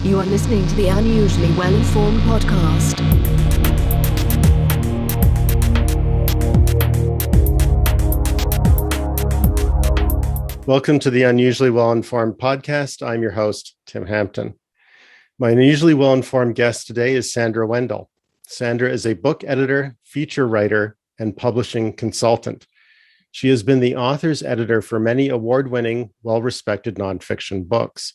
You are listening to the Unusually Well-Informed podcast. Welcome to the Unusually Well-Informed podcast. I'm your host, Tim Hampton. My unusually well-informed guest today is Sandra Wendel. Sandra is a book editor, feature writer, and publishing consultant. She has been the author's editor for many award-winning, well-respected nonfiction books.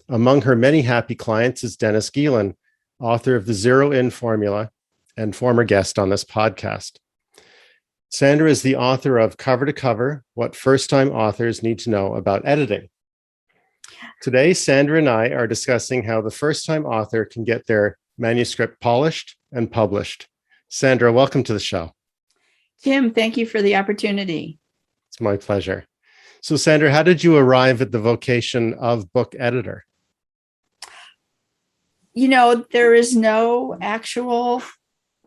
Among her many happy clients is Dennis Geelen, author of The Zero In Formula and former guest on this podcast. Sandra is the author of Cover to Cover, What First-Time Authors Need to Know About Editing. Today, Sandra and I are discussing how the first-time author can get their manuscript polished and published. Sandra, welcome to the show. Tim, thank you for the opportunity. It's my pleasure. So, Sandra, how did you arrive at the vocation of book editor? You know, there is no actual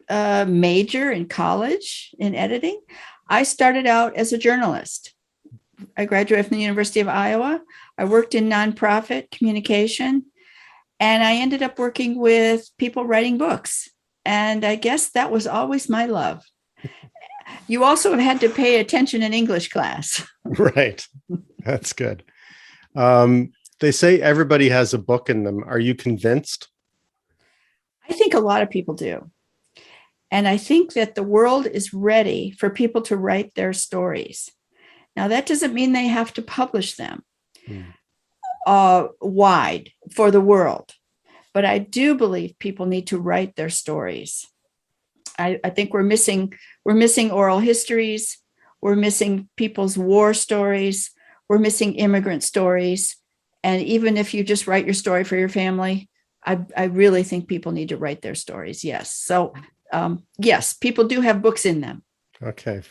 major in college in editing. I started out as a journalist. I graduated from the University of Iowa. I worked in nonprofit communication, and I ended up working with people writing books. And I guess that was always my love. You also had to pay attention in English class. Right. That's good. They say everybody has a book in them. Are you convinced? I think a lot of people do. And I think that the world is ready for people to write their stories. Now, that doesn't mean they have to publish them wide for the world. But I do believe people need to write their stories. I think we're missing oral histories. We're missing people's war stories. We're missing immigrant stories. And even if you just write your story for your family, I really think people need to write their stories. Yes. So, yes, people do have books in them. Okay.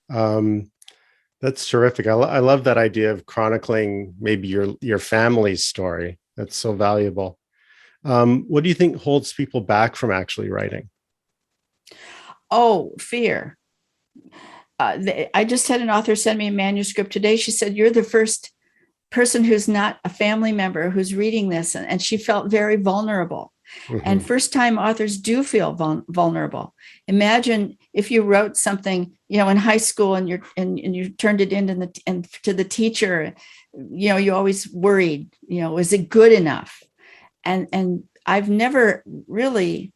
That's terrific. I love that idea of chronicling maybe your family's story. That's so valuable. What do you think holds people back from actually writing? Oh, fear. I just had an author send me a manuscript today. She said, "You're the first person who's not a family member who's reading this." And she felt very vulnerable. Mm-hmm. And first-time authors do feel vulnerable. Imagine if you wrote something, in high school and you turned it in to the teacher. You always worried. Is it good enough? And I've never really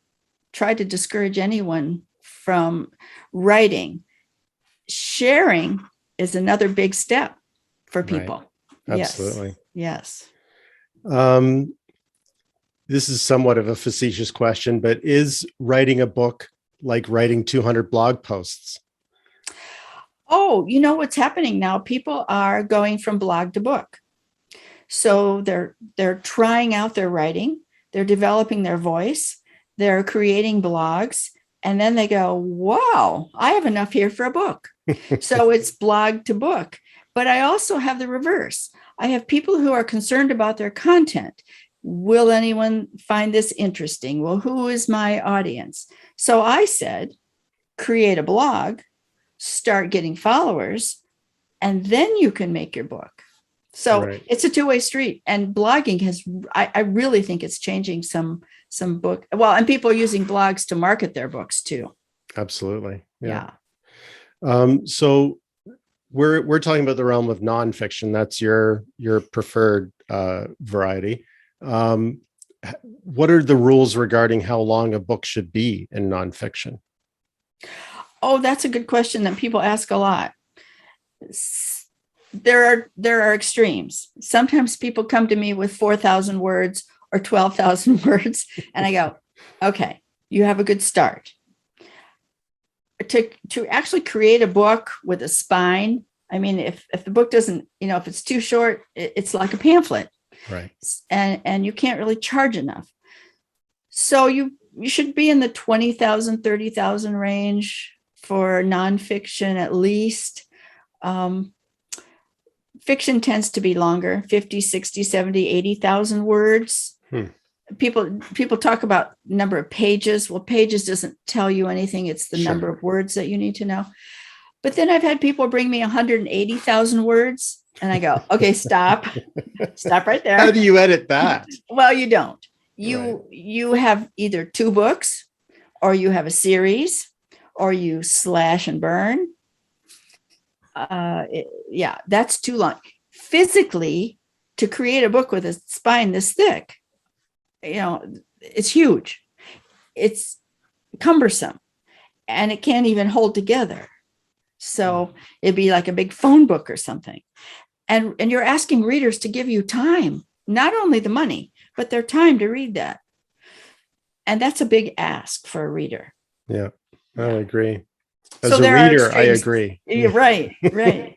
tried to discourage anyone from writing. Sharing is another big step for people. Right. Absolutely. Yes. This is somewhat of a facetious question, but is writing a book like writing 200 blog posts? Oh, what's happening now? People are going from blog to book. So they're trying out their writing, they're developing their voice, they're creating blogs, and then they go, wow, I have enough here for a book. So it's blog to book. But I also have the reverse. I have people who are concerned about their content. Will anyone find this interesting? Well, who is my audience? So I said, create a blog, start getting followers, and then you can make your book. So right. It's a two-way street, and blogging I really think it's changing some book. Well, and people are using blogs to market their books too. Absolutely. Yeah. So we're talking about the realm of nonfiction. That's your preferred variety. What are the rules regarding how long a book should be in nonfiction? Oh, that's a good question that people ask a lot. There are extremes. Sometimes people come to me with 4,000 words or 12,000 words, and I go, okay, you have a good start. To actually create a book with a spine, I mean, if the book doesn't, if it's too short, it's like a pamphlet. Right. And you can't really charge enough. So you should be in the 20,000, 30,000 range for nonfiction at least. Fiction tends to be longer, 50, 60, 70, 80,000 words. People talk about number of pages. Well, pages doesn't tell you anything. It's the number of words that you need to know. But then I've had people bring me 180,000 words, and I go, okay, stop right there. How do you edit that? Well, you don't. you have either two books, or you have a series, or you slash and burn. That's too long. Physically, to create a book with a spine this thick, it's huge. It's cumbersome, and it can't even hold together. So it'd be like a big phone book or something. And you're asking readers to give you time, not only the money, but their time to read that. And that's a big ask for a reader. Yeah, I agree. As so a reader, I agree. Right.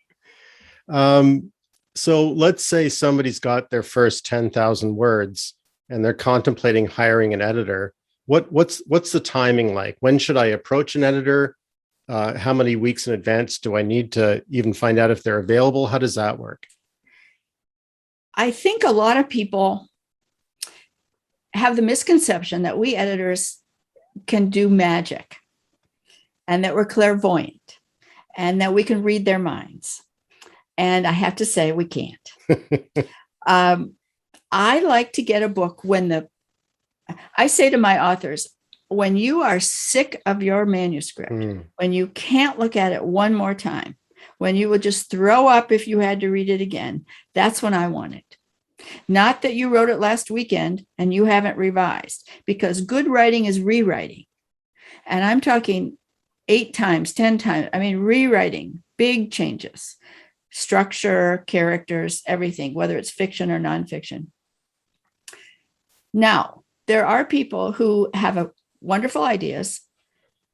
So let's say somebody's got their first 10,000 words and they're contemplating hiring an editor. What's the timing like? When should I approach an editor? How many weeks in advance do I need to even find out if they're available? How does that work? I think a lot of people have the misconception that we editors can do magic, and that we're clairvoyant, and that we can read their minds. And I have to say, we can't. I like to get a book I say to my authors, when you are sick of your manuscript, when you can't look at it one more time, when you would just throw up if you had to read it again, that's when I want it. Not that you wrote it last weekend and you haven't revised, because good writing is rewriting. And I'm talking 8 times, 10 times. I mean, rewriting, big changes, structure, characters, everything, whether it's fiction or nonfiction. Now, there are people who have wonderful ideas.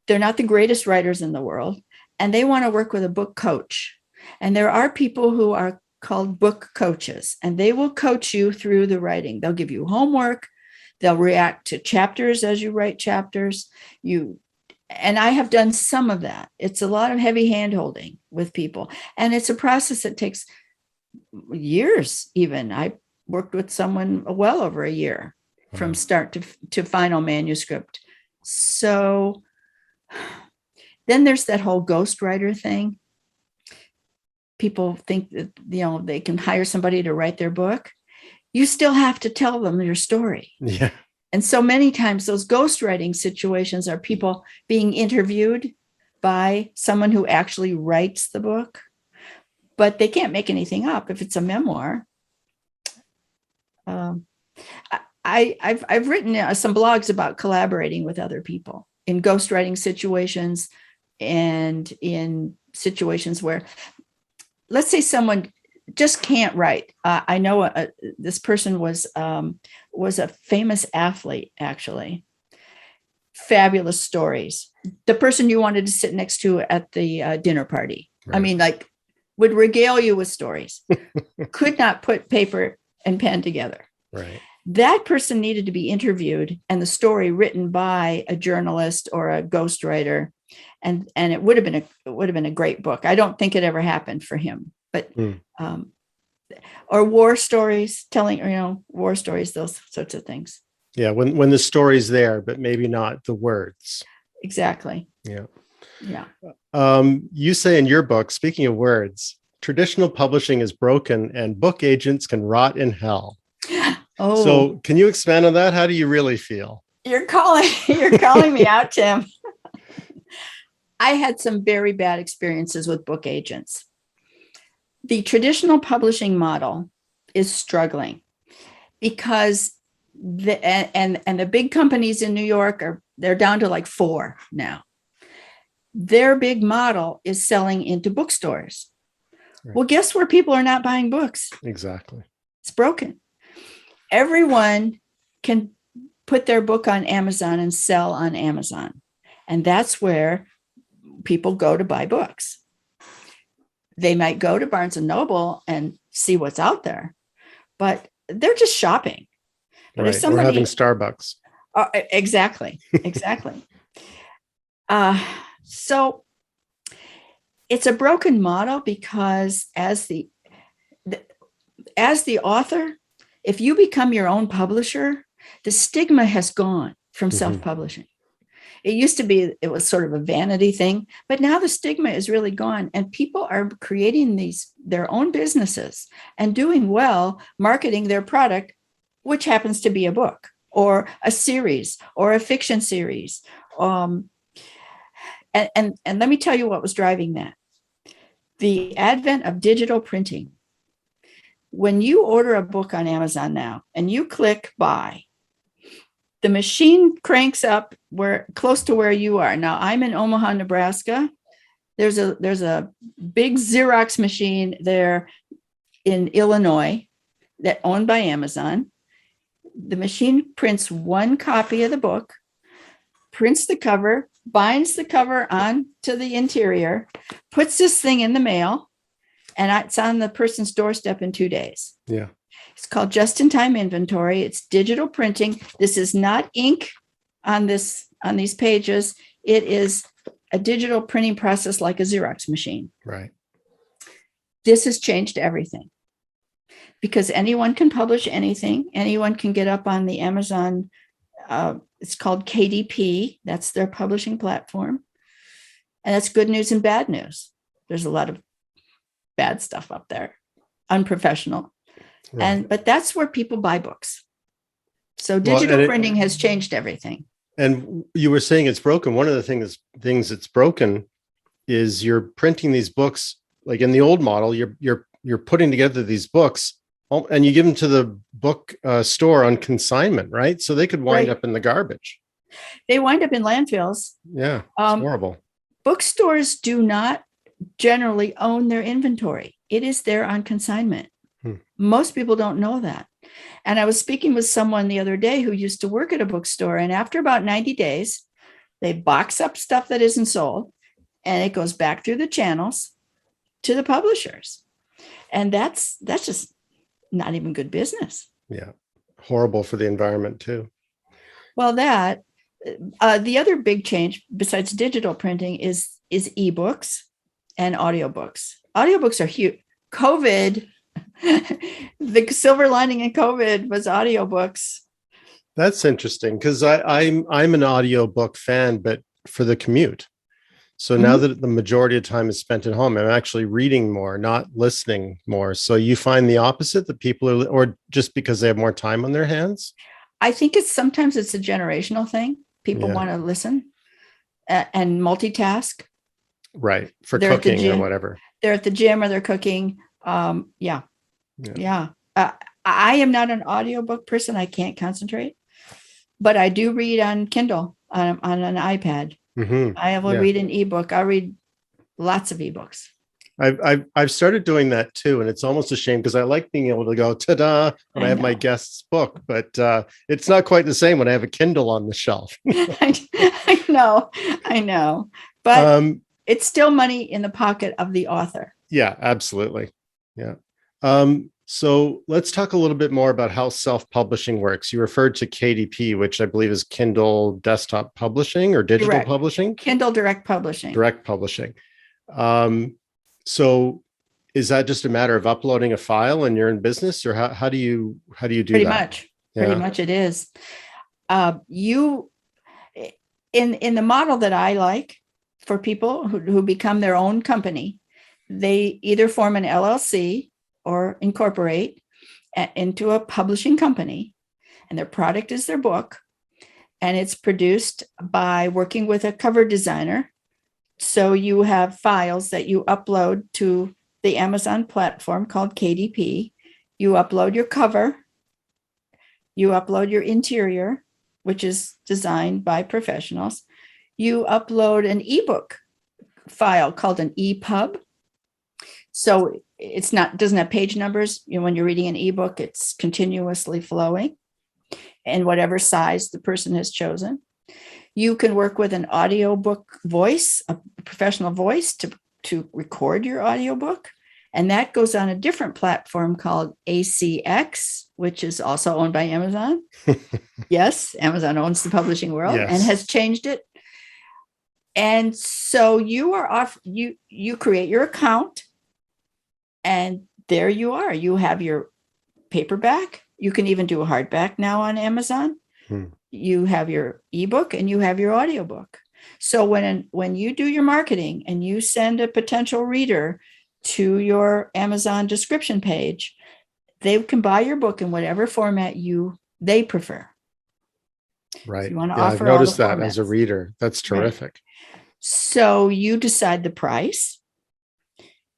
They're not the greatest writers in the world, and they want to work with a book coach. And there are people who are called book coaches, and they will coach you through the writing. They'll give you homework. They'll react to chapters as you write chapters. And I have done some of that. It's a lot of heavy hand-holding with people, and it's a process that takes years. Even I worked with someone well over a year from start to final manuscript. So then there's that whole ghostwriter thing. People think that, they can hire somebody to write their book. You still have to tell them your story. Yeah. And so many times those ghostwriting situations are people being interviewed by someone who actually writes the book, but they can't make anything up if it's a memoir. I've written some blogs about collaborating with other people in ghostwriting situations, and in situations where, let's say someone just can't write. I know this person was a famous athlete, actually. Fabulous stories. The person you wanted to sit next to at the dinner party. Right. I mean, would regale you with stories. Could not put paper and pen together. Right. That person needed to be interviewed and the story written by a journalist or a ghostwriter, and it would have been a great book. I don't think it ever happened for him, but or war stories, telling war stories, those sorts of things. Yeah, when the story's there, but maybe not the words. Exactly. Yeah. Yeah. You say in your book, speaking of words, traditional publishing is broken and book agents can rot in hell. Oh. So can you expand on that? How do you really feel? You're calling me out, Tim. I had some very bad experiences with book agents. The traditional publishing model is struggling because the big companies in New York they're down to 4 now. Their big model is selling into bookstores. Right. Well, guess where people are not buying books? Exactly. It's broken. Everyone can put their book on Amazon and sell on Amazon. And that's where people go to buy books. They might go to Barnes and Noble and see what's out there, but they're just shopping. But right. Or having Starbucks. Exactly. So it's a broken model because as the author, if you become your own publisher, the stigma has gone from self-publishing. It used to be, it was sort of a vanity thing, but now the stigma is really gone, and people are creating their own businesses and doing well, marketing their product, which happens to be a book or a series or a fiction series. And let me tell you what was driving that. The advent of digital printing. When you order a book on Amazon now and you click buy, the machine cranks up close to where you are. Now, I'm in Omaha, Nebraska. There's a big Xerox machine there in Illinois that owned by Amazon. The machine prints one copy of the book, prints the cover, binds the cover onto the interior, puts this thing in the mail, and it's on the person's doorstep in 2 days. Yeah. It's called just-in-time inventory. It's digital printing. This is not ink on these pages. It is a digital printing process like a Xerox machine. Right. This has changed everything because anyone can publish anything. Anyone can get up on the Amazon. It's called KDP. That's their publishing platform. And that's good news and bad news. There's a lot of bad stuff up there, unprofessional. Right. But that's where people buy books. So digital printing has changed everything. And you were saying it's broken. One of the things that's broken is you're printing these books like in the old model. You're putting together these books and you give them to the book store on consignment, right? So they could wind up in the garbage. They wind up in landfills. Yeah, it's horrible. Bookstores do not generally own their inventory. It is there on consignment. Most people don't know that. And I was speaking with someone the other day who used to work at a bookstore. And after about 90 days, they box up stuff that isn't sold and it goes back through the channels to the publishers. And that's just not even good business. Yeah. Horrible for the environment too. Well, the other big change besides digital printing is ebooks and audiobooks. Audiobooks are huge. COVID, the silver lining in COVID was audiobooks. That's interesting because I'm an audiobook fan, but for the commute. So now that the majority of time is spent at home, I'm actually reading more, not listening more. So you find the opposite, that people are, or just because they have more time on their hands? I think sometimes it's a generational thing. People want to listen and multitask. Right. For cooking or whatever. They're at the gym or they're cooking. Yeah. I am not an audiobook person. I can't concentrate, but I do read on Kindle on an iPad. I will read an ebook. I'll read lots of ebooks. I've started doing that too, and it's almost a shame because I like being able to go ta-da when I have my guest's book, but it's not quite the same when I have a Kindle on the shelf. I know, but it's still money in the pocket of the author. Yeah, absolutely. Yeah. So let's talk a little bit more about how self-publishing works. You referred to KDP, which I believe is Kindle Desktop Publishing or Digital Publishing? Kindle Direct Publishing. Direct Publishing. So is that just a matter of uploading a file and you're in business, or how do you do Pretty that? Pretty much it is. You in the model that I like for people who become their own company, they either form an LLC or incorporate into a publishing company, and their product is their book, and it's produced by working with a cover designer. So you have files that you upload to the Amazon platform called KDP. You upload your cover, you upload your interior, which is designed by professionals. You upload an ebook file called an EPUB. So doesn't have page numbers. When you're reading an ebook, it's continuously flowing in whatever size the person has chosen. You can work with an audiobook voice, a professional voice to record your audiobook. And that goes on a different platform called ACX, which is also owned by Amazon. Yes, Amazon owns the publishing world and has changed it. And so you are off, you create your account. And there you are. You have your paperback. You can even do a hardback now on Amazon. You have your ebook and you have your audiobook. So when you do your marketing and you send a potential reader to your Amazon description page, they can buy your book in whatever format they prefer. Right. You want to Yeah, I've offer all the noticed that as a formats. reader. That's terrific. So you decide the price,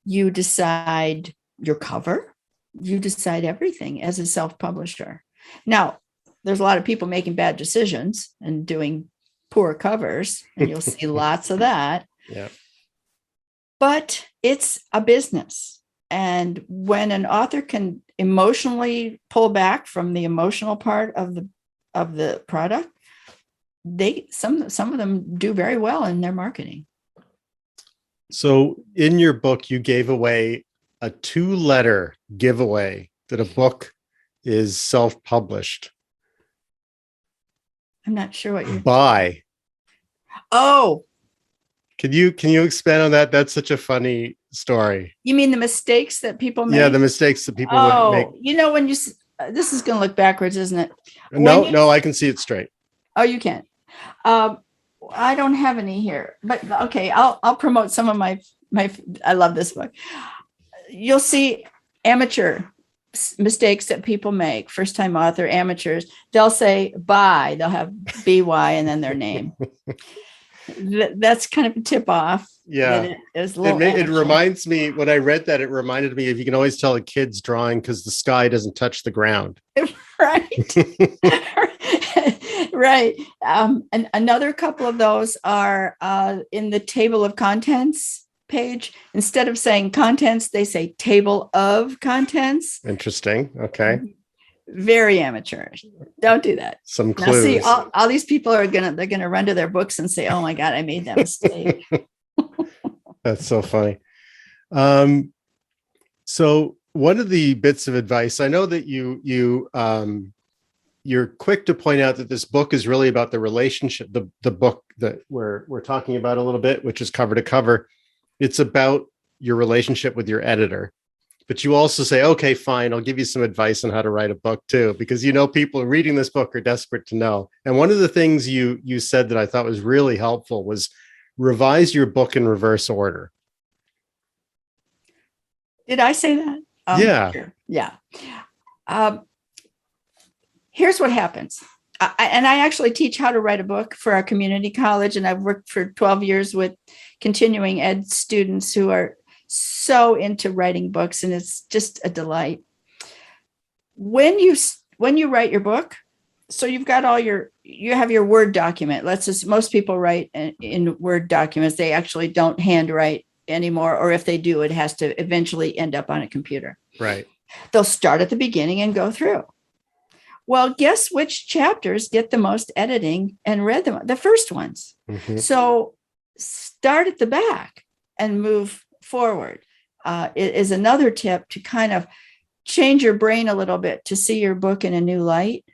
you decide your cover, you decide everything as a self-publisher. Now, there's a lot of people making bad decisions and doing poor covers, and you'll see lots of that. Yeah. But it's a business. And when an author can emotionally pull back from the emotional part of the product, some of them do very well in their marketing. So in your book, you gave away a 2-letter giveaway that a book is self-published I'm not sure what you're. by. Oh, Can you expand on that? That's such a funny story. you mean the mistakes that people make? Yeah, the mistakes that people would make. When you this is going to look backwards, isn't it? No, I can see it straight. Oh, you can. I don't have any here, but okay, I'll promote some of my. I love this book. You'll see amateur mistakes that people make. First time author, amateurs. They'll say "by." They'll have "by" and then their name. That's kind of a tip off. Yeah. It reminds me, when I read that, it reminded me of, you can always tell a kid's drawing because the sky doesn't touch the ground. Right. Right. And another couple of those are in the table of contents page. Instead of saying contents, they say table of contents. Interesting. Okay. Very amateurish. Don't do that. Some clues. Now, see, all these people they're gonna run to their books and say, "Oh my God, I made that mistake." That's so funny. So one of the bits of advice, I know that you're quick to point out that this book is really about the relationship, the book that we're talking about a little bit, which is cover to cover. It's about your relationship with your editor. But you also say, okay, fine, I'll give you some advice on how to write a book too, because people reading this book are desperate to know. And one of the things you said that I thought was really helpful was revise your book in reverse order. Did I say that? Yeah. Sure. Yeah. Here's what happens. I actually teach how to write a book for our community college, and I've worked for 12 years with continuing ed students who are so into writing books, and it's just a delight. When you write your book, so you've got you have your Word document. Most people write in Word documents. They actually don't handwrite anymore, or if they do, it has to eventually end up on a computer. Right. They'll start at the beginning and go through. Well, guess which chapters get the most editing and read them? The first ones. Mm-hmm. So start at the back and move forward. It is another tip to kind of change your brain a little bit to see your book in a new light.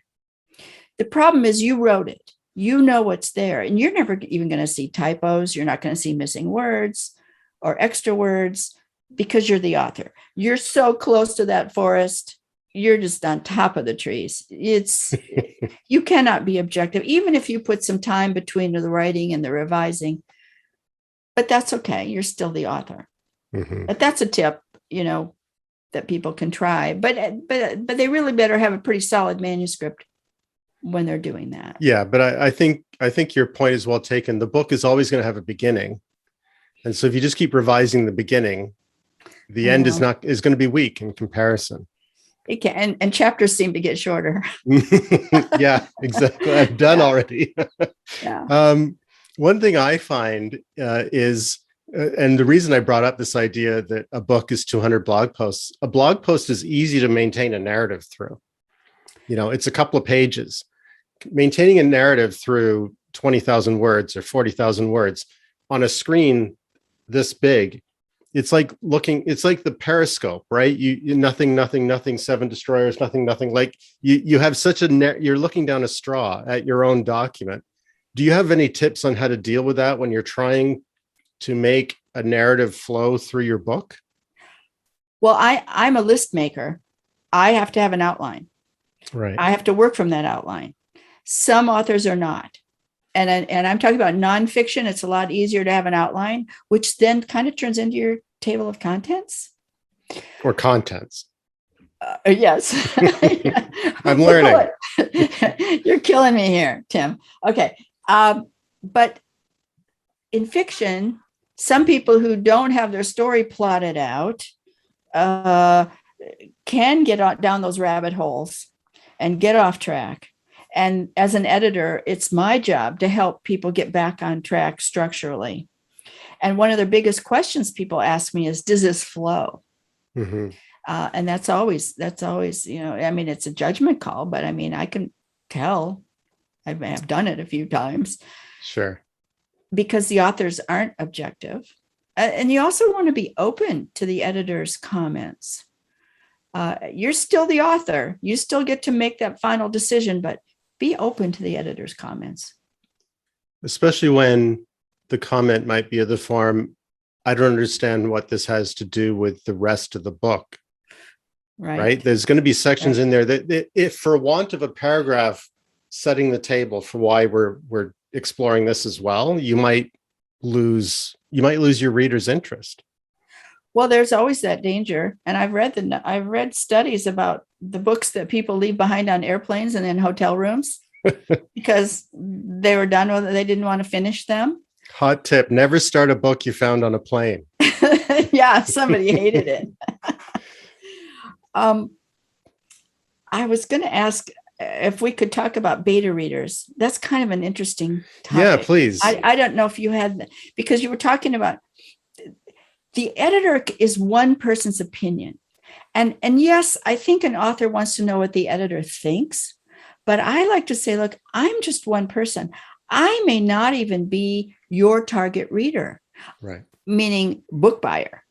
The problem is you wrote it. You know what's there, and you're never even going to see typos. You're not going to see missing words or extra words because you're the author. You're so close to that forest. You're just on top of the trees. You cannot be objective, even if you put some time between the writing and the revising. But that's okay. You're still the author. Mm-hmm. But that's a tip, that people can try. But they really better have a pretty solid manuscript when they're doing that. Yeah, but I think your point is well taken. The book is always going to have a beginning, and so if you just keep revising the beginning, the end is going to be weak in comparison. It can, and chapters seem to get shorter. Yeah, exactly. I've done already. Yeah. One thing I find is, and the reason I brought up this idea that a book is 200 blog posts, a blog post is easy to maintain a narrative through. It's a couple of pages. Maintaining a narrative through 20,000 words or 40,000 words on a screen this big, it's like the periscope, right? You nothing, 7 destroyers, nothing. Like you have you're looking down a straw at your own document. Do you have any tips on how to deal with that when you're trying to make a narrative flow through your book? Well, I'm a list maker. I have to have an outline. Right. I have to work from that outline. Some authors are not. And I'm talking about nonfiction. It's a lot easier to have an outline, which then kind of turns into your table of contents. Or contents. Yes. I'm learning. You're killing me here, Tim. Okay. But in fiction, some people who don't have their story plotted out can get down those rabbit holes and get off track. And as an editor, it's my job to help people get back on track structurally. And one of the biggest questions people ask me is, does this flow? Mm-hmm. And that's always, I mean, it's a judgment call, but I mean, I can tell. I've done it a few times. Sure. Because the authors aren't objective. And you also want to be open to the editor's comments. You're still the author. You still get to make that final decision, but be open to the editor's comments. Especially when the comment might be of the form, I don't understand what this has to do with the rest of the book. Right? There's going to be sections in there that, if for want of a paragraph setting the table for why we're exploring this as well, you might lose your reader's interest. Well, there's always that danger. And I've read studies about the books that people leave behind on airplanes and in hotel rooms because they were done with it. They didn't want to finish them. Hot tip: never start a book you found on a plane. Yeah, somebody hated it. I was going to ask if we could talk about beta readers. That's kind of an interesting topic. Yeah, please. I don't know if you had, because you were talking about the editor is one person's opinion. And yes, I think an author wants to know what the editor thinks, but I like to say, look, I'm just one person. I may not even be your target reader, right? Meaning book buyer.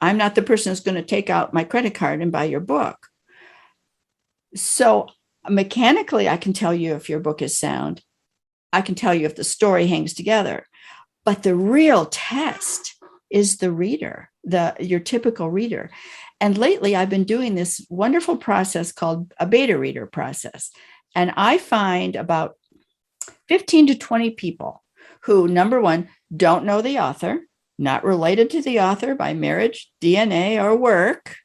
I'm not the person who's going to take out my credit card and buy your book. So mechanically, I can tell you if your book is sound. I can tell you if the story hangs together. But the real test is the reader, your typical reader. And lately, I've been doing this wonderful process called a beta reader process. And I find about 15 to 20 people who, number one, don't know the author, not related to the author by marriage, DNA, or work,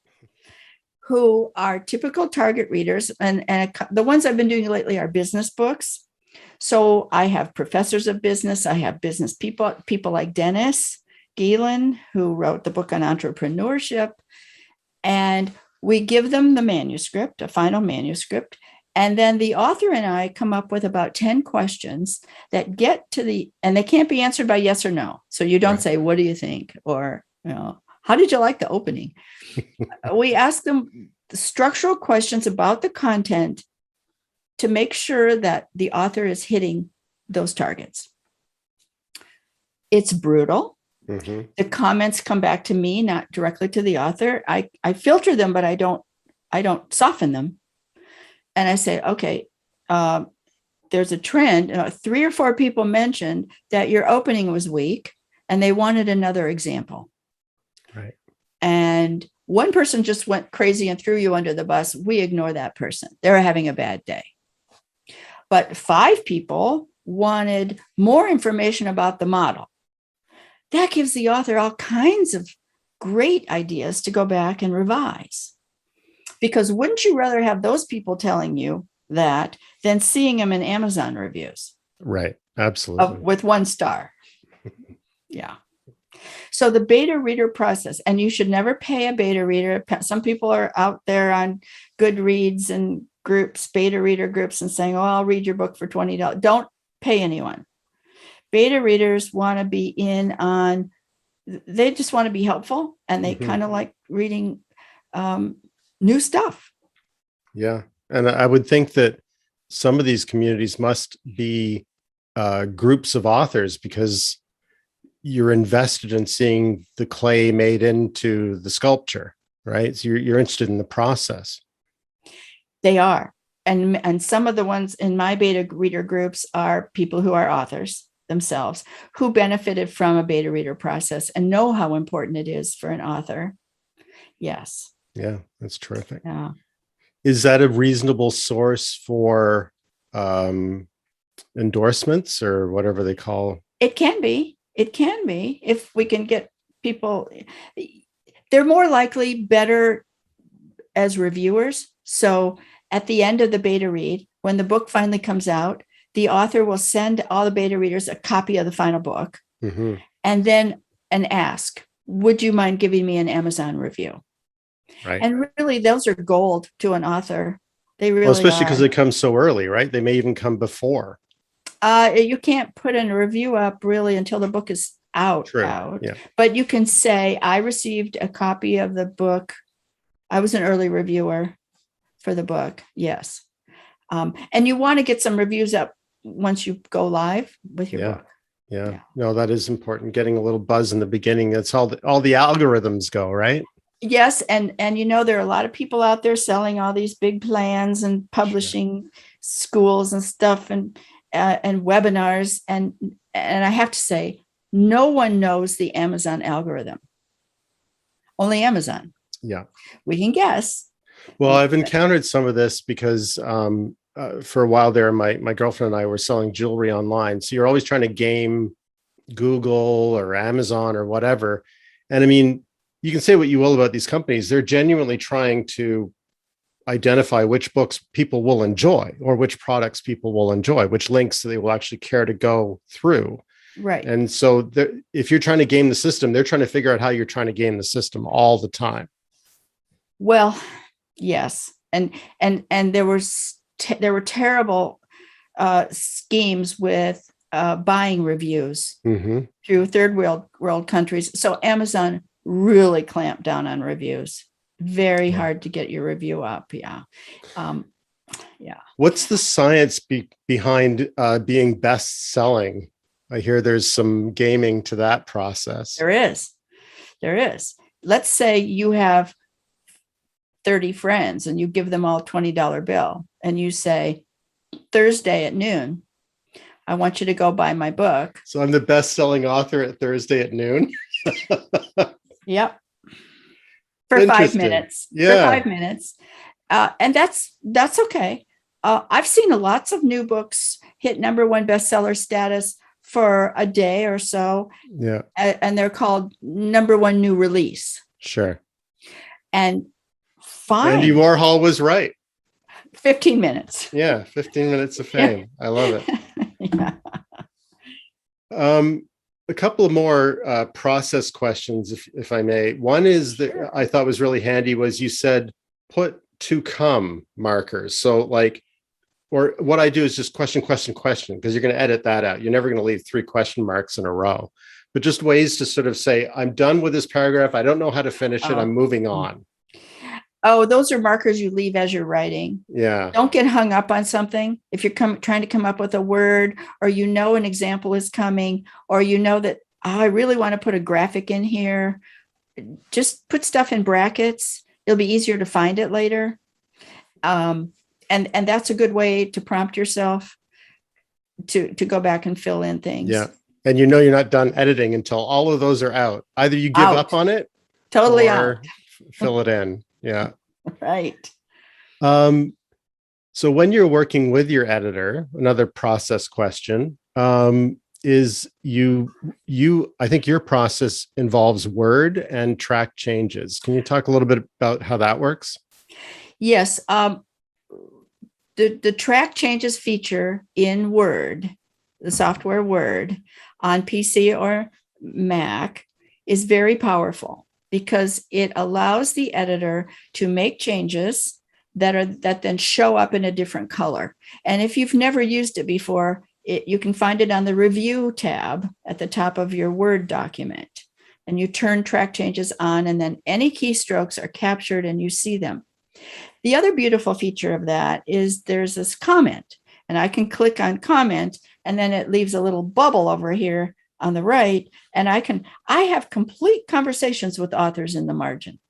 who are typical target readers. And the ones I've been doing lately are business books. So I have professors of business. I have business people like Dennis Geelen, who wrote the book on entrepreneurship. And we give them the manuscript, a final manuscript. And then the author and I come up with about 10 questions that get to and they can't be answered by yes or no. So you don't say, what do you think? Or, how did you like the opening? We ask them the structural questions about the content to make sure that the author is hitting those targets. It's brutal. Mm-hmm. The comments come back to me, not directly to the author. I filter them, but I don't soften them. And I say, okay, there's a trend. 3 or 4 people mentioned that your opening was weak and they wanted another example. Right. And one person just went crazy and threw you under the bus. We ignore that person. They're having a bad day. But 5 people wanted more information about the model. That gives the author all kinds of great ideas to go back and revise. Because wouldn't you rather have those people telling you that than seeing them in Amazon reviews? Right. Absolutely. With 1 star. Yeah. So the beta reader process, and you should never pay a beta reader. Some people are out there on Goodreads and groups, beta reader groups, and saying, oh, I'll read your book for $20. Don't pay anyone. Beta readers want to be they just want to be helpful, and they kind of like reading new stuff. Yeah. And I would think that some of these communities must be groups of authors, because you're invested in seeing the clay made into the sculpture, right? So you're interested in the process. They are. And some of the ones in my beta reader groups are people who are authors themselves, who benefited from a beta reader process and know how important it is for an author. Yes. Yeah, that's terrific. Yeah. Is that a reasonable source for endorsements or whatever they call? It can be. It can be, if we can get people. They're more likely better as reviewers. So at the end of the beta read, when the book finally comes out, the author will send all the beta readers a copy of the final book, and ask, would you mind giving me an Amazon review? Right. And really, those are gold to an author. They really especially are. because they come so early, right? They may even come before. You can't put in a review up really until the book is out. True. Out. Yeah. But you can say, I received a copy of the book. I was an early reviewer for the book. Yes. And you want to get some reviews up once you go live with your book. Yeah. No, that is important. Getting a little buzz in the beginning. That's all the algorithms go, right? Yes. And there are a lot of people out there selling all these big plans and publishing schools and stuff and webinars. And I have to say, no one knows the Amazon algorithm. Only Amazon. Yeah. We can guess. Well, I've encountered some of this because for a while there, my girlfriend and I were selling jewelry online. So you're always trying to game Google or Amazon or whatever. And I mean, you can say what you will about these companies. They're genuinely trying to identify which books people will enjoy or which products people will enjoy, which links they will actually care to go through. Right. And so if you're trying to game the system, they're trying to figure out how you're trying to game the system all the time. Well, yes. And there were terrible schemes with buying reviews through third world countries. So Amazon really clamped down on reviews. Very hard to get your review up. Yeah. What's the science behind being best selling? I hear there's some gaming to that process. There is. Let's say you have 30 friends and you give them all a $20 bill and you say, Thursday at noon, I want you to go buy my book. So I'm the best-selling author at Thursday at noon. Yep. For 5 minutes. Yeah. For 5 minutes. And that's okay. I've seen lots of new books hit #1 bestseller status for a day or so. Yeah. And they're called #1 new release. Sure. And fine. Andy Warhol was right. 15 minutes. Yeah. 15 minutes of fame. Yeah. I love it. Yeah. A couple of more process questions, if I may. One is that I thought was really handy was you said, put to come markers. So or what I do is just question, because you're going to edit that out. You're never going to leave 3 question marks in a row, but just ways to sort of say, I'm done with this paragraph. I don't know how to finish it. I'm moving on. Oh, those are markers you leave as you're writing. Yeah. Don't get hung up on something. If you're trying to come up with a word, or an example is coming, or that I really want to put a graphic in here, just put stuff in brackets. It'll be easier to find it later. And that's a good way to prompt yourself to go back and fill in things. Yeah. And you're not done editing until all of those are out. Either you give up on it, totally or fill it in. Yeah. Right. So when you're working with your editor, another process question is I think your process involves word and track changes. Can you talk a little bit about how that works? Yes. The track changes feature in Word, the software Word on PC or Mac, is very powerful because it allows the editor to make changes that then show up in a different color. And if you've never used it before, you can find it on the review tab at the top of your Word document. And you turn track changes on, and then any keystrokes are captured and you see them. The other beautiful feature of that is there's this comment, and I can click on comment, and then it leaves a little bubble over here on the right. And I have complete conversations with authors in the margin.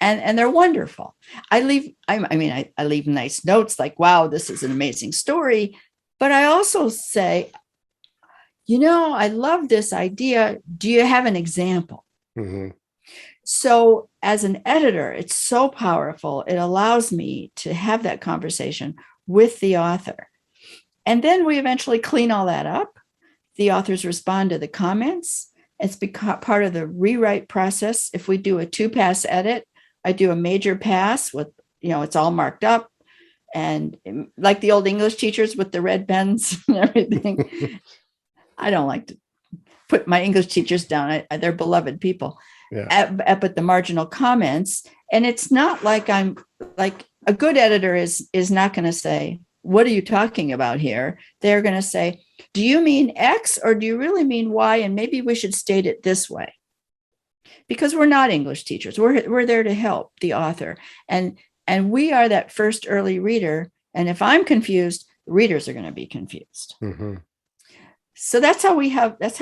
And they're wonderful. I leave nice notes like, wow, this is an amazing story. But I also say, I love this idea. Do you have an example? Mm-hmm. So as an editor, it's so powerful. It allows me to have that conversation with the author. And then we eventually clean all that up. The authors respond to the comments. It's become part of the rewrite process. If we do a 2-pass edit, I do a major pass with it's all marked up. And like the old English teachers with the red pens and everything. I don't like to put my English teachers down. They're beloved people. Yeah. But the marginal comments, and it's not like I'm like a good editor is not going to say, what are you talking about here? They're going to say, do you mean X or do you really mean Y? And maybe we should state it this way. Because we're not English teachers. We're there to help the author. And we are that first early reader. And if I'm confused, the readers are going to be confused. Mm-hmm. So that's how we do it. That's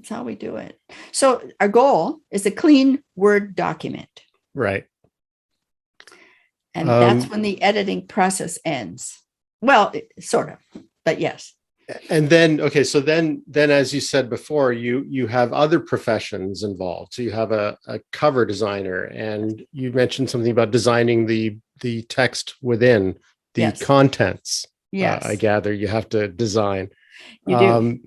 how we do it. So our goal is a clean Word document. Right. And that's when the editing process ends. Well, sort of, but yes. And then, okay, so then as you said before, you have other professions involved. So you have a cover designer, and you mentioned something about designing the text within the Yes. contents. Yes. I gather you have to design. You do.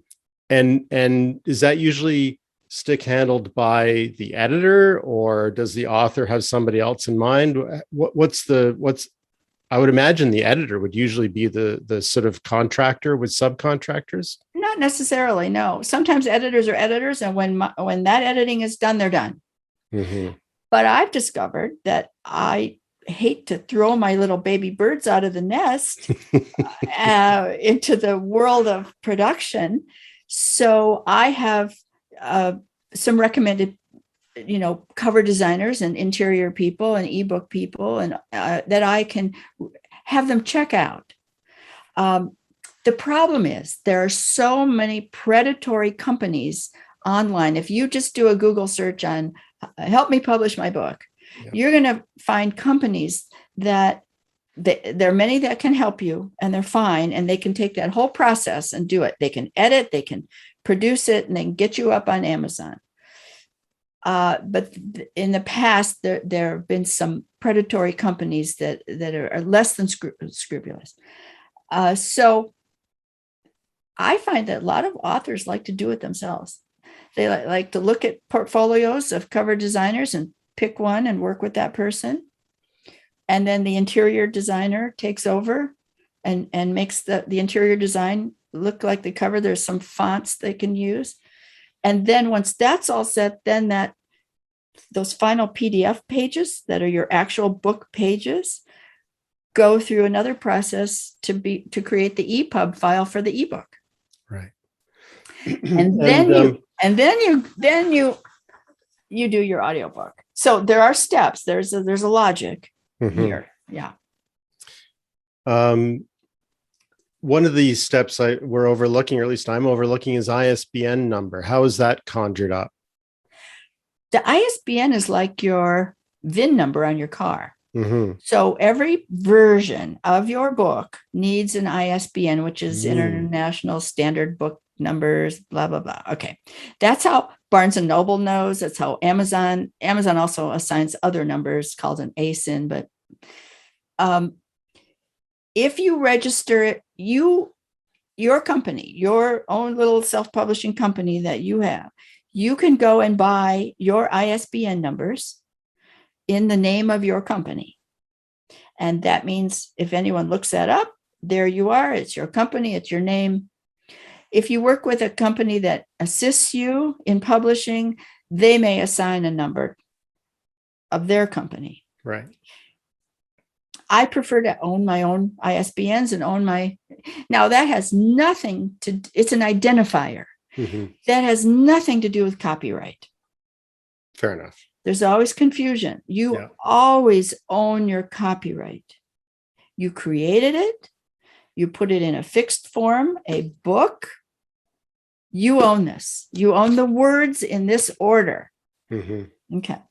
And is that usually stick handled by the editor, or does the author have somebody else in mind? What's I would imagine the editor would usually be the sort of contractor with subcontractors. Not necessarily, no. Sometimes editors are editors, and when that editing is done, they're done. Mm-hmm. But I've discovered that I hate to throw my little baby birds out of the nest into the world of production. So I have some recommended, cover designers and interior people and ebook people, and that I can have them check out. The problem is there are so many predatory companies online. If you just do a Google search on help me publish my book, you're going to find companies that there are many that can help you, and they're fine, and they can take that whole process and do it. They can edit, they can produce it, and they can get you up on Amazon. But in the past, there have been some predatory companies that are less than scrupulous. So I find that a lot of authors like to do it themselves. They like to look at portfolios of cover designers and pick one and work with that person. And then the interior designer takes over and makes the interior design look like the cover. There's some fonts they can use. And then once that's all set, then those final PDF pages that are your actual book pages go through another process to create the EPUB file for the ebook. Right. And then you do your audiobook. So there are steps. There's a logic here. Yeah. One of these steps we're overlooking, or at least I'm overlooking, is ISBN number. How is that conjured up? The ISBN is like your VIN number on your car. Mm-hmm. So every version of your book needs an ISBN, which is International Standard Book Numbers, blah, blah, blah. Okay. That's how Barnes & Noble knows. That's how Amazon also assigns other numbers called an ASIN. But if you register it, your company, your own little self-publishing company that you have, you can go and buy your ISBN numbers in the name of your company. And that means if anyone looks that up, there you are. It's your company, it's your name. If you work with a company that assists you in publishing, they may assign a number of their company. Right. I prefer to own my own ISBNs and now that has nothing it's an identifier. Mm-hmm. That has nothing to do with copyright. Fair enough. There's always confusion. You always own your copyright. You created it. You put it in a fixed form, a book. You own this. You own the words in this order. Mm-hmm. Okay.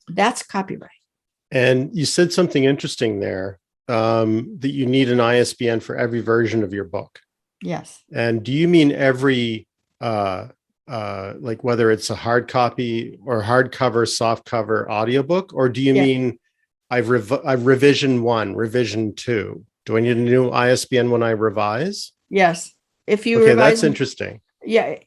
That's copyright. And you said something interesting there, that you need an ISBN for every version of your book. Yes. And do you mean every, like whether it's a hard copy or hardcover, softcover audiobook, or do you mean I've revision 1, revision 2? Do I need a new ISBN when I revise? Yes. If you revise, that's interesting. Yeah.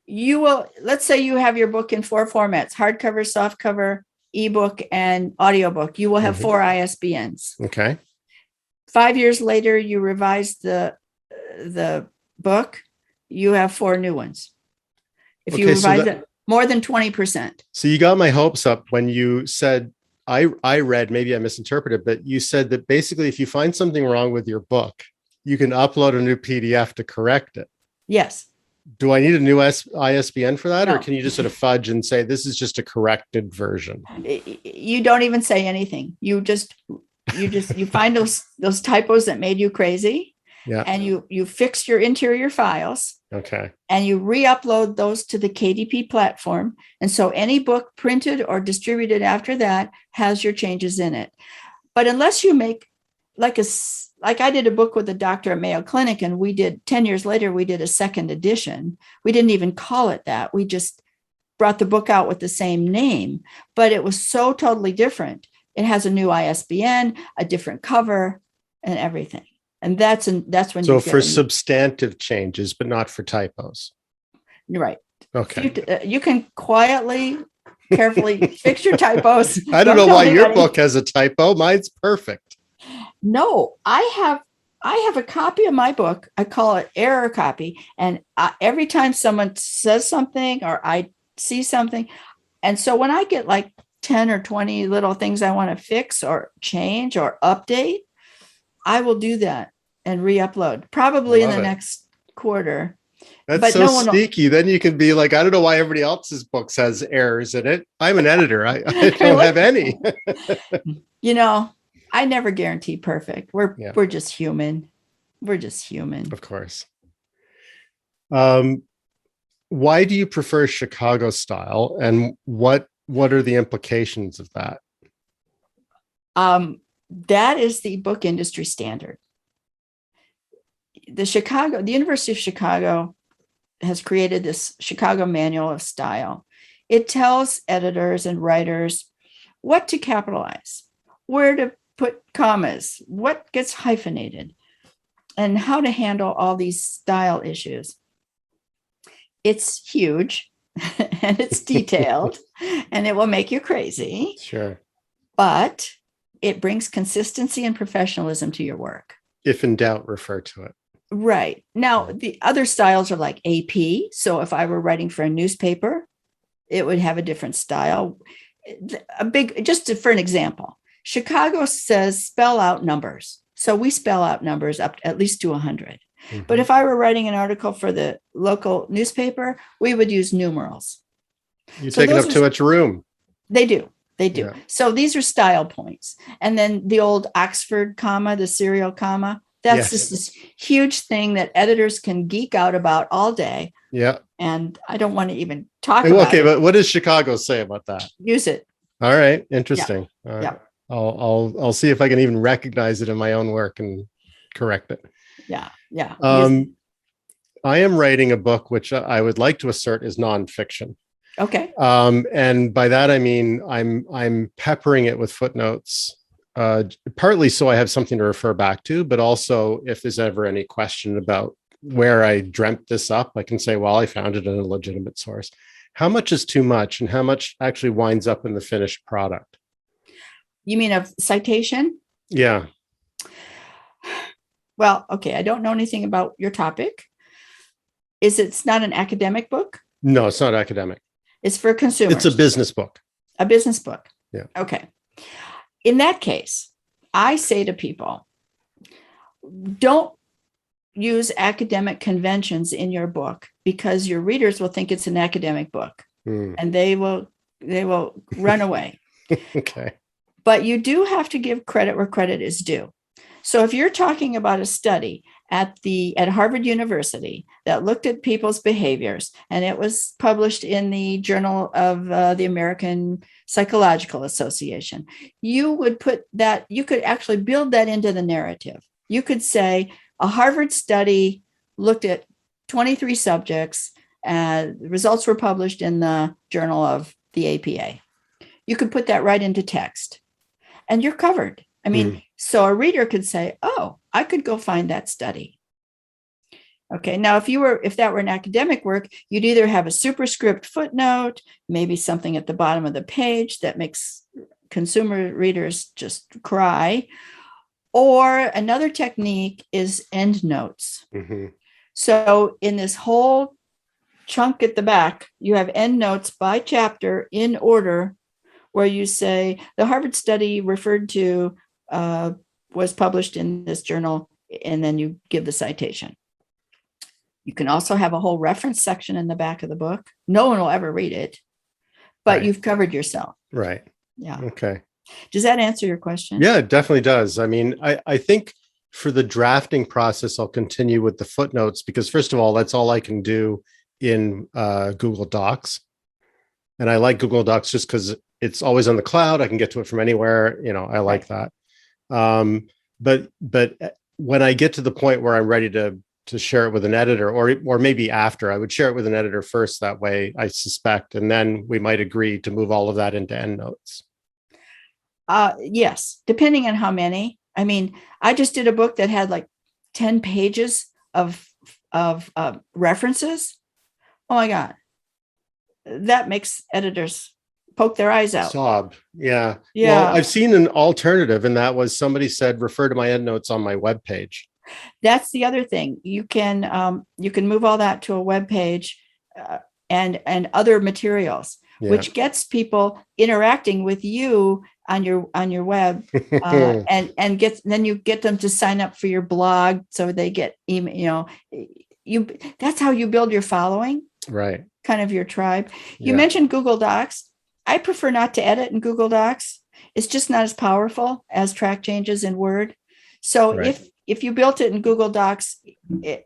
You will, let's say you have your book in 4 formats: hardcover, softcover, ebook, and audiobook, you will have Mhm. 4 ISBNs. Okay. 5 years later, you revise the book, you have 4 new ones. If you Okay, so revise it more than 20%. So you got my hopes up when you said, I read, maybe I misinterpreted, but you said that basically if you find something wrong with your book, you can upload a new PDF to correct it. Yes. Do I need a new ISBN for that? No. Or can you just sort of fudge and say, this is just a corrected version? You don't even say anything. You find those typos that made you crazy. Yeah. And you fix your interior files. Okay. And you re-upload those to the KDP platform. And so any book printed or distributed after that has your changes in it. But unless you make like I did a book with a doctor at Mayo Clinic, and 10 years later, we did a second edition. We didn't even call it that. We just brought the book out with the same name, but it was so totally different. It has a new ISBN, a different cover, and everything. And that's when so you for substantive changes, but not for typos. Right. Okay. You can quietly, carefully fix your typos. I don't know why your book has a typo. Mine's perfect. No, I have a copy of my book. I call it error copy. And every time someone says something or I see something, and so when I get like 10 or 20 little things I want to fix or change or update, I will do that and re-upload probably in the next quarter. That's but so sneaky. Then you can be like, I don't know why everybody else's books has errors in it. I'm an editor. I don't have any. I never guarantee perfect. We're just human. We're just human. Of course. Why do you prefer Chicago style, and what are the implications of that? That is the book industry standard. The University of Chicago has created this Chicago Manual of Style. It tells editors and writers what to capitalize, where to put commas, what gets hyphenated, and how to handle all these style issues. It's huge and it's detailed and it will make you crazy. Sure. But it brings consistency and professionalism to your work. If in doubt, refer to it. Right. Now, the other styles are like AP. So if I were writing for a newspaper, it would have a different style. Just for an example, Chicago says spell out numbers. So we spell out numbers up at least to 100. Mm-hmm. But if I were writing an article for the local newspaper, we would use numerals. You're taking up too much room. They do. Yeah. So these are style points. And then the old Oxford comma, the serial comma, that's just this huge thing that editors can geek out about all day. Yeah. And I don't want to even talk about it. Okay, but what does Chicago say about that? Use it. All right. Interesting. Yeah. I'll see if I can even recognize it in my own work and correct it. Yeah. Yeah. I am writing a book, which I would like to assert is nonfiction. Okay. And by that, I mean, I'm peppering it with footnotes, partly so I have something to refer back to, but also if there's ever any question about where I dreamt this up, I can say, well, I found it in a legitimate source. How much is too much and how much actually winds up in the finished product? You mean a citation? Yeah. Well, okay. I don't know anything about your topic. It's not an academic book? No, it's not academic. It's for consumers. It's a business book. A business book. Yeah. Okay. In that case, I say to people, don't use academic conventions in your book because your readers will think it's an academic book and they will run away. Okay. But you do have to give credit where credit is due. So if you're talking about a study at Harvard University that looked at people's behaviors, and it was published in the Journal of the American Psychological Association, you could actually build that into the narrative. You could say a Harvard study looked at 23 subjects, and the results were published in the Journal of the APA. You could put that right into text, and you're covered. I mean, so a reader could say, oh, I could go find that study. Okay. Now, if that were an academic work, you'd either have a superscript footnote, maybe something at the bottom of the page that makes consumer readers just cry. Or another technique is endnotes. Mm-hmm. So in this whole chunk at the back, you have endnotes by chapter in order, where you say the Harvard study referred to was published in this journal, and then you give the citation. You can also have a whole reference section in the back of the book. No one will ever read it, but Right. You've covered yourself. Right. Yeah. Okay. Does that answer your question? Yeah, it definitely does. I mean, I think for the drafting process, I'll continue with the footnotes because, first of all, that's all I can do in Google Docs. And I like Google Docs just because it's always on the cloud. I can get to it from anywhere. I like that. But when I get to the point where I'm ready to share it with an editor, or maybe after, I would share it with an editor first. That way, I suspect, and then we might agree to move all of that into EndNotes. Yes, depending on how many. I mean, I just did a book that had like 10 pages of references. Oh my God. That makes editors poke their eyes out. Sob. Yeah. Yeah. Well, I've seen an alternative, and that was somebody said, refer to my EndNotes on my webpage. That's the other thing. You can move all that to a webpage and other materials, which gets people interacting with you on your web, and then you get them to sign up for your blog, so they get email. That's how you build your following, right? Kind of your tribe. You mentioned Google Docs. I prefer not to edit in Google Docs. It's just not as powerful as track changes in Word. So if you built it in Google Docs,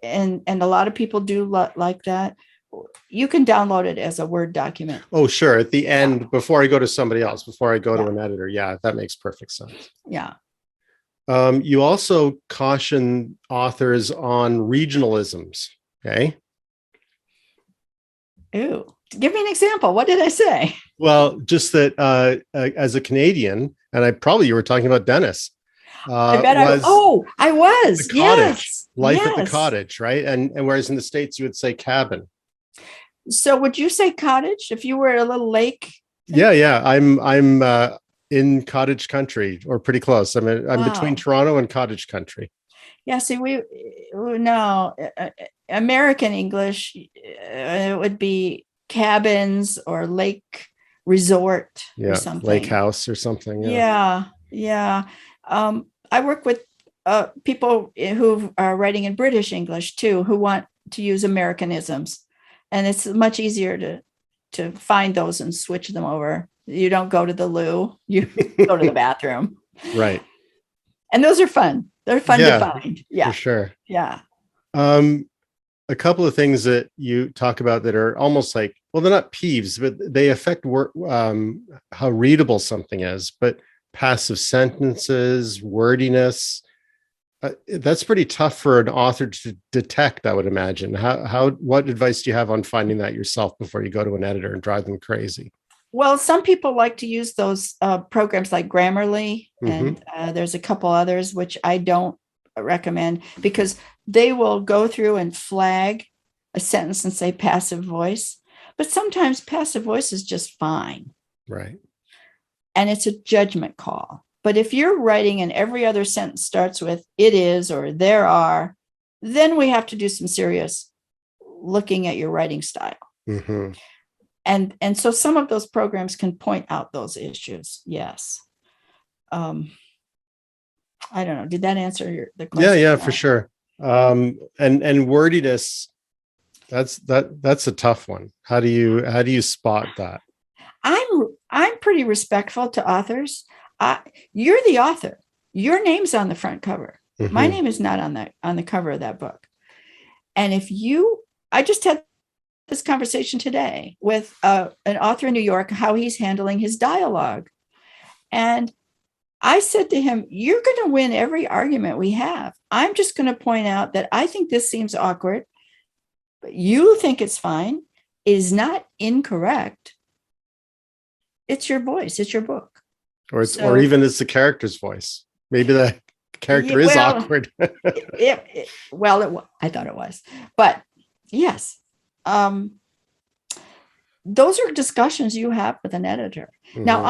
and a lot of people do like that, you can download it as a Word document. Oh, sure. At the end, before I go to somebody else, before I go to an editor. Yeah, that makes perfect sense. Yeah. You also caution authors on regionalisms. Okay. Ooh, give me an example. What did I say? Well, just that as a Canadian, and you were talking about Dennis. I bet I was. The cottage, yes. life at the cottage, right? And whereas in the States you would say cabin. So would you say cottage if you were at a little lake? Yeah. I'm in cottage country, or pretty close. I'm between Toronto and cottage country. Yeah. See, American English, it would be cabins or lake resort or something. Lake house or something. Yeah. I work with people who are writing in British English too, who want to use Americanisms, and it's much easier to find those and switch them over. You don't go to the loo; you go to the bathroom. Right. And those are fun. They're fun to find. Yeah, for sure. Yeah. A couple of things that you talk about that are almost like, well, they're not peeves, but they affect how readable something is. But passive sentences, wordiness, that's pretty tough for an author to detect, I would imagine. What advice do you have on finding that yourself before you go to an editor and drive them crazy? Well, some people like to use those programs like Grammarly, and there's a couple others which I don't recommend, because they will go through and flag a sentence and say passive voice. But sometimes passive voice is just fine. Right. And it's a judgment call. But if you're writing and every other sentence starts with it is or there are, then we have to do some serious looking at your writing style. Mm-hmm. And so some of those programs can point out those issues. Yes. I don't know. Did that answer the question? Yeah, for sure. And wordiness, that's a tough one. How do you spot that? I'm pretty respectful to authors. You're the author. Your name's on the front cover. Mm-hmm. My name is not on the cover of that book. And I just had this conversation today with an author in New York, how he's handling his dialogue. And I said to him, you're going to win every argument we have. I'm just going to point out that I think this seems awkward, but you think it's fine. It is not incorrect. It's your voice. It's your book. Or even it's the character's voice. Maybe the character is awkward. I thought it was, but yes. Those are discussions you have with an editor. Mm-hmm. Now,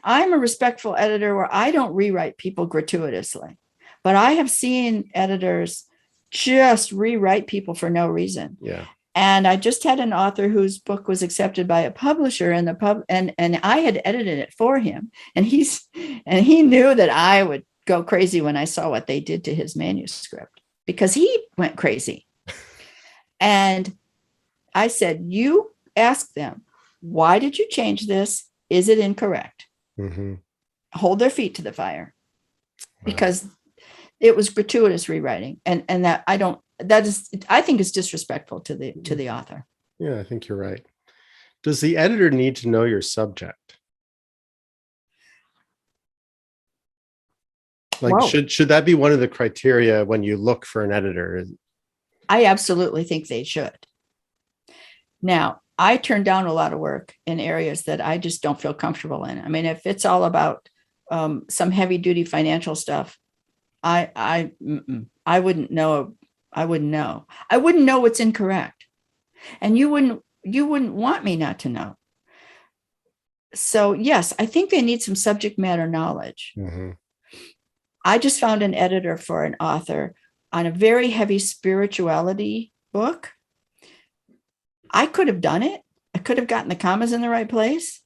I'm a respectful editor where I don't rewrite people gratuitously, but I have seen editors just rewrite people for no reason. Yeah. And I just had an author whose book was accepted by a publisher, and and I had edited it for him, and he knew that I would go crazy when I saw what they did to his manuscript, because he went crazy. And I said, you ask them, why did you change this? Is it incorrect? Mm-hmm. Hold their feet to the fire. Wow. Because it was gratuitous rewriting. And I think is disrespectful to the author. Yeah, I think you're right. Does the editor need to know your subject? Like, should that be one of the criteria when you look for an editor? I absolutely think they should. Now, I turn down a lot of work in areas that I just don't feel comfortable in. I mean, if it's all about some heavy duty financial stuff, I wouldn't know. I wouldn't know. I wouldn't know what's incorrect, and you wouldn't want me not to know. So yes, I think they need some subject matter knowledge. Mm-hmm. I just found an editor for an author on a very heavy spirituality book. I could have done it. I could have gotten the commas in the right place,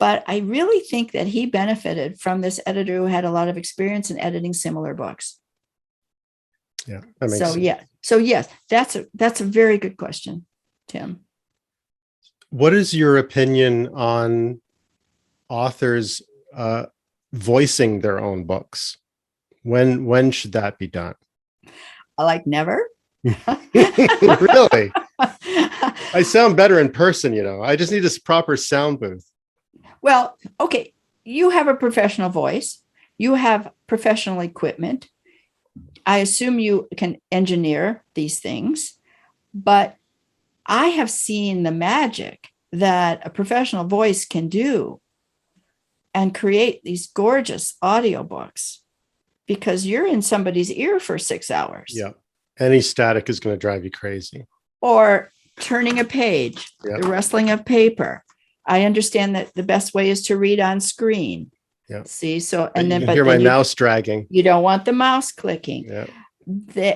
but I really think that he benefited from this editor who had a lot of experience in editing similar books. Yeah, that makes sense. Yeah. So yes, that's a very good question, Tim. What is your opinion on authors voicing their own books? When should that be done? Like never. Really? I sound better in person, I just need a proper sound booth. Well, okay. You have a professional voice. You have professional equipment. I assume you can engineer these things, but I have seen the magic that a professional voice can do and create these gorgeous audiobooks, because you're in somebody's ear for 6 hours. Yeah. Any static is going to drive you crazy. Or turning a page, the rustling of paper. I understand that the best way is to read on screen. Yeah. See, so and then, but hear my mouse dragging. You don't want the mouse clicking. Yeah.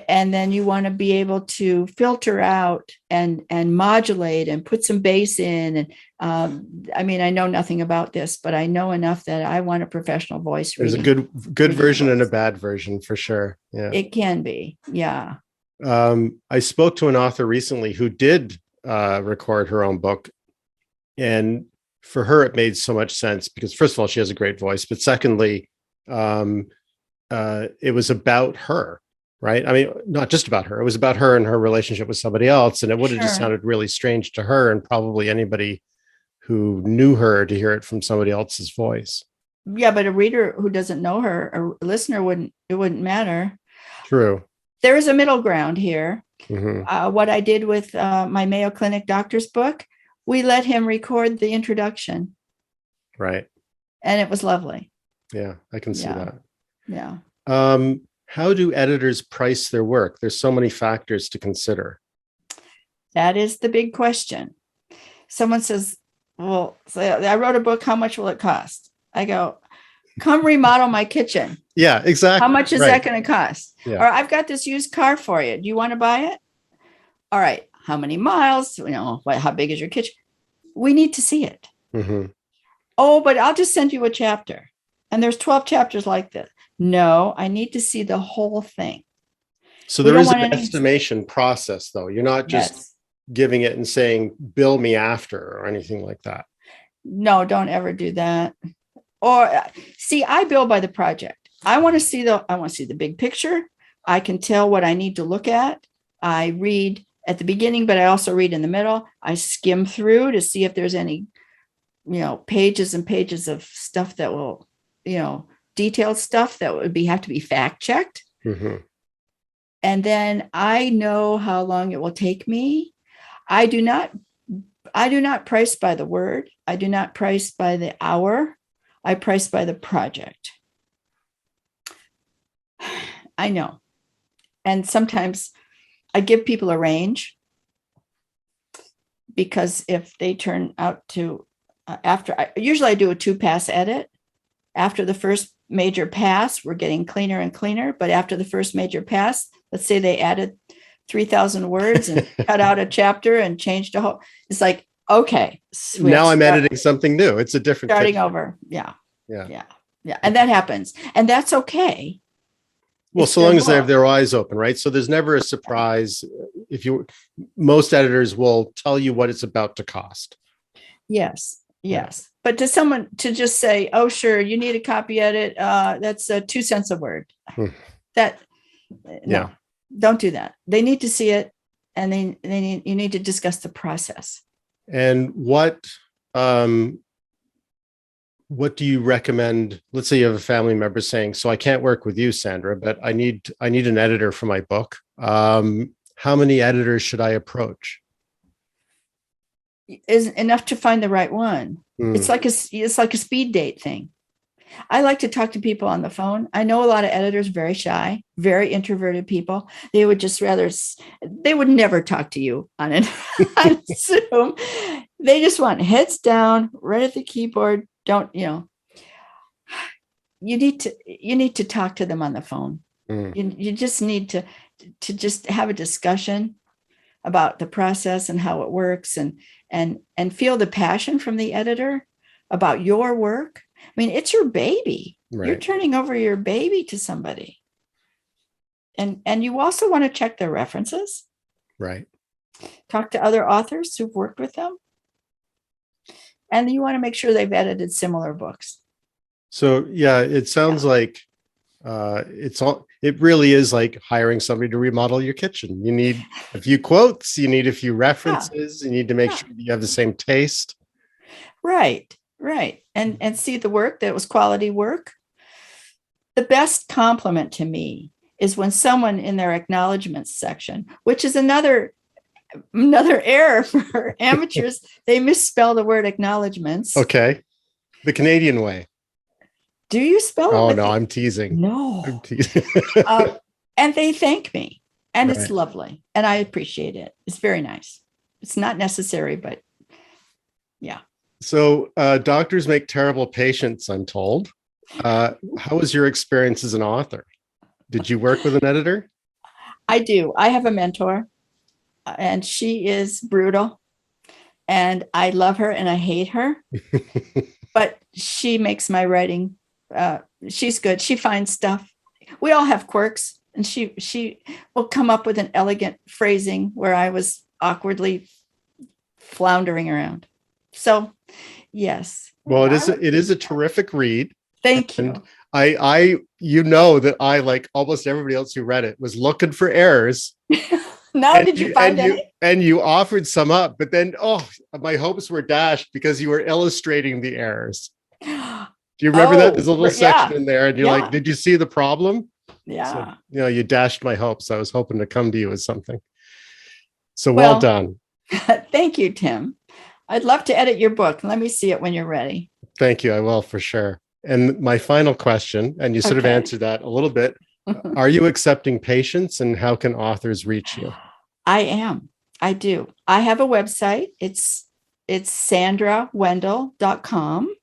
And then you want to be able to filter out and modulate and put some bass in. And I mean, I know nothing about this, but I know enough that I want a professional voice. There's a good version and a bad version for sure. Yeah, it can be. Yeah. I spoke to an author recently who did record her own book, and for her, it made so much sense because, first of all, she has a great voice, but secondly, it was about her. Right. I mean, not just about her. It was about her and her relationship with somebody else. And it would have just sounded really strange to her and probably anybody who knew her to hear it from somebody else's voice. Yeah, but a reader who doesn't know her, a listener wouldn't matter. True. There is a middle ground here. Mm-hmm. What I did with my Mayo Clinic doctor's book, we let him record the introduction. Right. And it was lovely. Yeah, I can see that. Yeah. How do editors price their work? There's so many factors to consider. That is the big question. Someone says, well, I wrote a book. How much will it cost? I go, come remodel my kitchen. Yeah, exactly. How much is that going to cost? Yeah. Or I've got this used car for you. Do you want to buy it? All right. How many miles? How big is your kitchen? We need to see it. Mm-hmm. Oh, but I'll just send you a chapter. And there's 12 chapters like this. No, I need to see the whole thing. So there is an estimation process, though. You're not just giving it and saying, bill me after or anything like that. No, don't ever do that. Or see, I bill by the project. I want to see the big picture. I can tell what I need to look at. I read at the beginning, but I also read in the middle. I skim through to see if there's any, pages and pages of stuff that will, detailed stuff that would have to be fact checked. Mm-hmm. And then I know how long it will take me. I do not price by the word. I do not price by the hour. I price by the project. I know. And sometimes I give people a range, because if they turn out to, usually I do a 2-pass edit. After the first major pass, we're getting cleaner and cleaner. But after the first major pass, let's say they added 3,000 words and cut out a chapter and changed a whole, it's like, okay. Now I'm editing something new. It's a different starting picture. over. Yeah. Yeah. Yeah. Yeah. And that happens. And that's okay. Well, so long as they have their eyes open, right? So there's never a surprise. Most editors will tell you what it's about to cost. Yes. Yes. But to someone to just say, oh, sure, you need a copy edit. That's 2 cents a word. No, don't do that. They need to see it, and you need to discuss the process. And what do you recommend? Let's say you have a family member saying, so I can't work with you, Sandra, but I need an editor for my book. How many editors should I approach? Is enough to find the right one. It's like a speed date thing. I like to talk to people on the phone. I know a lot of editors, very shy, very introverted people. They would just they would never talk to you on Zoom. They just want heads down, right at the keyboard. You need to talk to them on the phone. You just need to just have a discussion about the process and how it works, and feel the passion from the editor about your work. I mean, it's your baby. Right. You're turning over your baby to somebody. And you also want to check their references. Right. Talk to other authors who've worked with them. And you want to make sure they've edited similar books. So, yeah, it sounds like it really is like hiring somebody to remodel your kitchen. You need a few quotes, you need a few references, you need to make sure you have the same taste. Right. And see the work, that it was quality work. The best compliment to me is when someone in their acknowledgments section, which is another error for amateurs, they misspell the word acknowledgments. Okay. The Canadian way. Do you spell it? Oh, no, I'm teasing. No. I'm teasing. And they thank me. And It's lovely. And I appreciate it. It's very nice. It's not necessary, but yeah. So doctors make terrible patients, I'm told. How was your experience as an author? Did you work with an editor? I do. I have a mentor, and she is brutal. And I love her and I hate her. But she makes my writing. She's good. She finds stuff. We all have quirks, and she will come up with an elegant phrasing where I was awkwardly floundering around. So, yes. Well, it is a terrific read. Thank you. And I that I, like almost everybody else who read it, was looking for errors. No, did you find any? And you offered some up, but then my hopes were dashed because you were illustrating the errors. Do you remember that? There's a little section in there, and you're like, did you see the problem? Yeah. So, you dashed my hopes. I was hoping to come to you with something. So well done. Thank you, Tim. I'd love to edit your book. Let me see it when you're ready. Thank you. I will, for sure. And my final question, and you sort of answered that a little bit. Are you accepting patients, and how can authors reach you? I am. I do. I have a website. It's sandrawendel.com.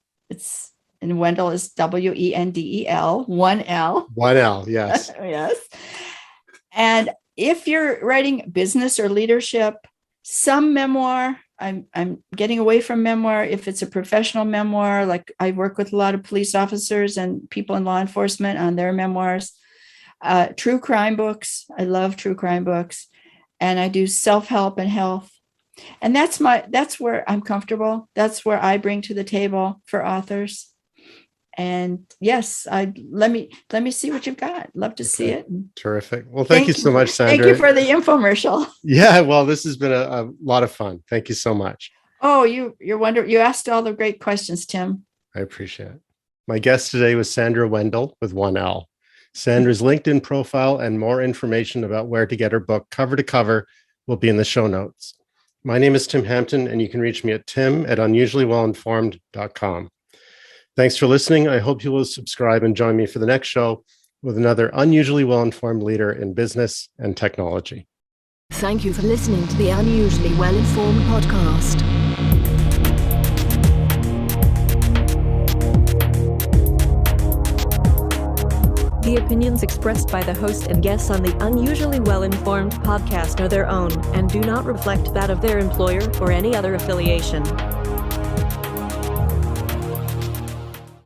And Wendel is Wendel, 1 L. 1 L, yes. Yes. And if you're writing business or leadership, some memoir, I'm getting away from memoir. If it's a professional memoir, like I work with a lot of police officers and people in law enforcement on their memoirs. True crime books. I love true crime books. And I do self-help and health. And that's where I'm comfortable. That's where I bring to the table for authors. And yes, let me see what you've got. Love to see it. Terrific. Well, thank you so much, Sandra. Thank you for the infomercial. Yeah, well, this has been a lot of fun. Thank you so much. Oh, you're wonderful. You asked all the great questions, Tim. I appreciate it. My guest today was Sandra Wendel with 1 L. Sandra's LinkedIn profile and more information about where to get her book cover to cover will be in the show notes. My name is Tim Hampton, and you can reach me at tim@unusuallywellinformed.com. Thanks for listening. I hope you will subscribe and join me for the next show, with another unusually well-informed leader in business and technology. Thank you for listening to the Unusually Well-Informed podcast. The opinions expressed by the host and guests on the Unusually Well-Informed podcast are their own and do not reflect that of their employer or any other affiliation.